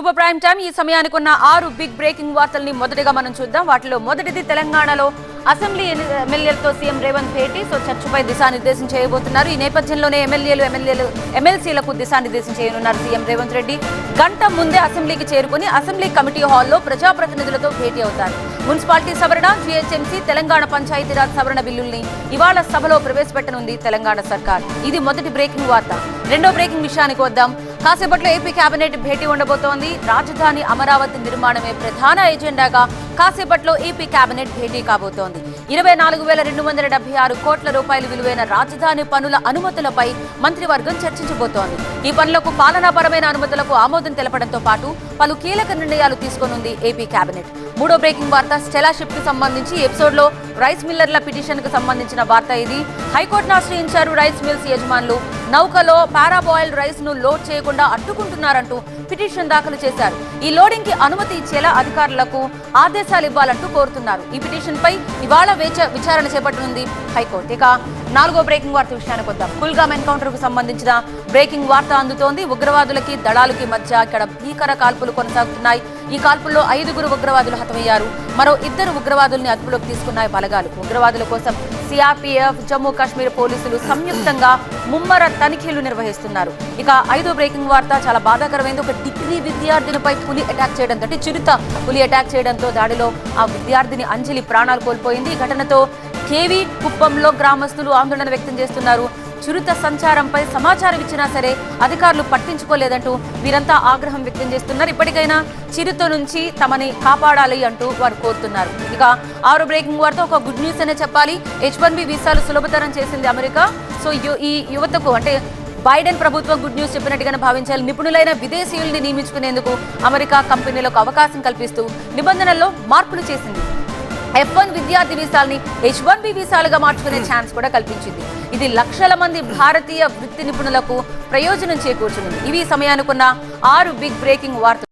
Super prime time ఈ సమయానికి ఉన్న 6 బిగ్ బ్రేకింగ్ వార్తల్ని మొదటిగా మనం చూద్దాం. వాటిలో మొదటిది తెలంగాణలో అసెంబ్లీ ఎమ్మెల్యేలతో సీఎం రేవంత్ భేటీ. చర్చపై దిశానిర్దేశం చేయబోతున్నారు. ఈ నేపథ్యంలోనే ఎమ్మెల్సీలకు దిశానిర్దేశం చేయనున్నారు సీఎం రేవంత్ రెడ్డి. గంట ముందే అసెంబ్లీకి చేరుకుని అసెంబ్లీ కమిటీ హాల్లో ప్రజాప్రతినిధులతో భేటీ అవుతారు. మున్సిపాలిటీ సవరణ, జీహెచ్ఎంసీ, తెలంగాణ పంచాయతీరాజ్ సవరణ బిల్లుల్ని ఇవాళ సభలో ప్రవేశపెట్టనుంది తెలంగాణ సర్కార్. ఇది మొదటి బ్రేకింగ్ వార్త. రెండో బ్రేకింగ్ విషయానికి వద్దాం. కాసేపట్లో ఏపీ కేబినెట్ భేటీ ఉండబోతోంది. రాజధాని అమరావతి నిర్మాణమే ప్రధాన ఎజెండాగా కాసేపట్లో ఏపీ కేబినెట్ భేటీ కాబోతోంది. 24,276 కోట్ల రూపాయలు విలువైన రాజధాని పనుల అనుమతులపై మంత్రివర్గం చర్చించబోతోంది. ఈ పనులకు పాలనాపరమైన అనుమతులకు ఆమోదం తెలపడంతో పాటు పలు కీలక నిర్ణయాలు తీసుకోనుంది ఏపీ కేబినెట్. మూడో బ్రేకింగ్ వార్త స్టెలా షిప్ కి సంబంధించి ఎపిసోడ్ లో రైస్ మిల్లర్ల పిటిషన్ కు సంబంధించిన వార్త ఇది. హైకోర్టును ఆశ్రయించారు రైస్ మిల్స్ యజమానులు. నౌకలో పారాబాయిల్డ్ రైస్ ను లోడ్ చేయకుండా అడ్డుకుంటున్నారంటూ పిటిషన్ దాఖలు చేశారు. ఈ లోడింగ్ కి అనుమతి ఇచ్చేలా అధికారులకు ఆదేశాలు ఇవ్వాలంటూ కోరుతున్నారు. ఈ పిటిషన్ పై ఇవాళ విచారణ చేపట్టనుంది హైకోర్టు. ఇక నాలుగో బ్రేకింగ్ వార్త విషయానికి వద్దాం. కుల్గామ్ ఎన్కౌంటర్ కు సంబంధించిన బ్రేకింగ్ వార్త అందుతోంది. ఉగ్రవాదులకి దళాలకి మధ్య ఇక్కడ భీకర కాల్పులు కొనసాగుతున్నాయి. ఈ కాల్పుల్లో 5 ఉగ్రవాదులు హతమయ్యారు. మరో 2 ఉగ్రవాదుల్ని అదుపులోకి తీసుకున్నాయి బలగాలు. ఉగ్రవాదుల కోసం సిఆర్పీఎఫ్, జమ్మూ కాశ్మీర్ పోలీసులు సంయుక్తంగా ముమ్మర తనిఖీలు నిర్వహిస్తున్నారు. ఇక ఐదో బ్రేకింగ్ వార్త చాలా బాధాకరమైంది. ఒక డిగ్రీ విద్యార్థినిపై పులి అటాక్ చేయడంతో, చిరుత పులి అటాక్ చేయడంతో దాడిలో ఆ విద్యార్థిని అంజలి ప్రాణాలు కోల్పోయింది. ఈ ఘటనతో కేవీ కుప్పంలో గ్రామస్తులు ఆందోళన వ్యక్తం చేస్తున్నారు. చిరుత సంచారంపై సమాచారం ఇచ్చినా సరే అధికారులు పట్టించుకోలేదంటూ వీరంతా ఆగ్రహం వ్యక్తం చేస్తున్నారు. ఇప్పటికైనా చిరుత నుంచి తమని కాపాడాలి అంటూ వారు కోరుతున్నారు. ఇక ఆరో బ్రేకింగ్ వార్త ఒక గుడ్ న్యూస్ అనే చెప్పాలి. H1B వీసాలు సులభతరం చేసింది అమెరికా. ఈ యువతకు అంటే బైడెన్ ప్రభుత్వం గుడ్ న్యూస్ చెప్పినట్టుగానే భావించాలి. నిపుణులైన విదేశీయుల్ని నియమించుకునేందుకు అమెరికా కంపెనీలకు అవకాశం కల్పిస్తూ నిబంధనల్లో మార్పులు చేసింది. F1 విద్యార్థి వీసాల్ని H1B వీసాలుగా మార్చుకునే ఛాన్స్ కూడా కల్పించింది. ఇది లక్షల మంది భారతీయ వృత్తి నిపుణులకు ప్రయోజనం చేకూర్చనుంది. ఇవి సమయానుకున్న 6 బిగ్ బ్రేకింగ్ వార్తలు.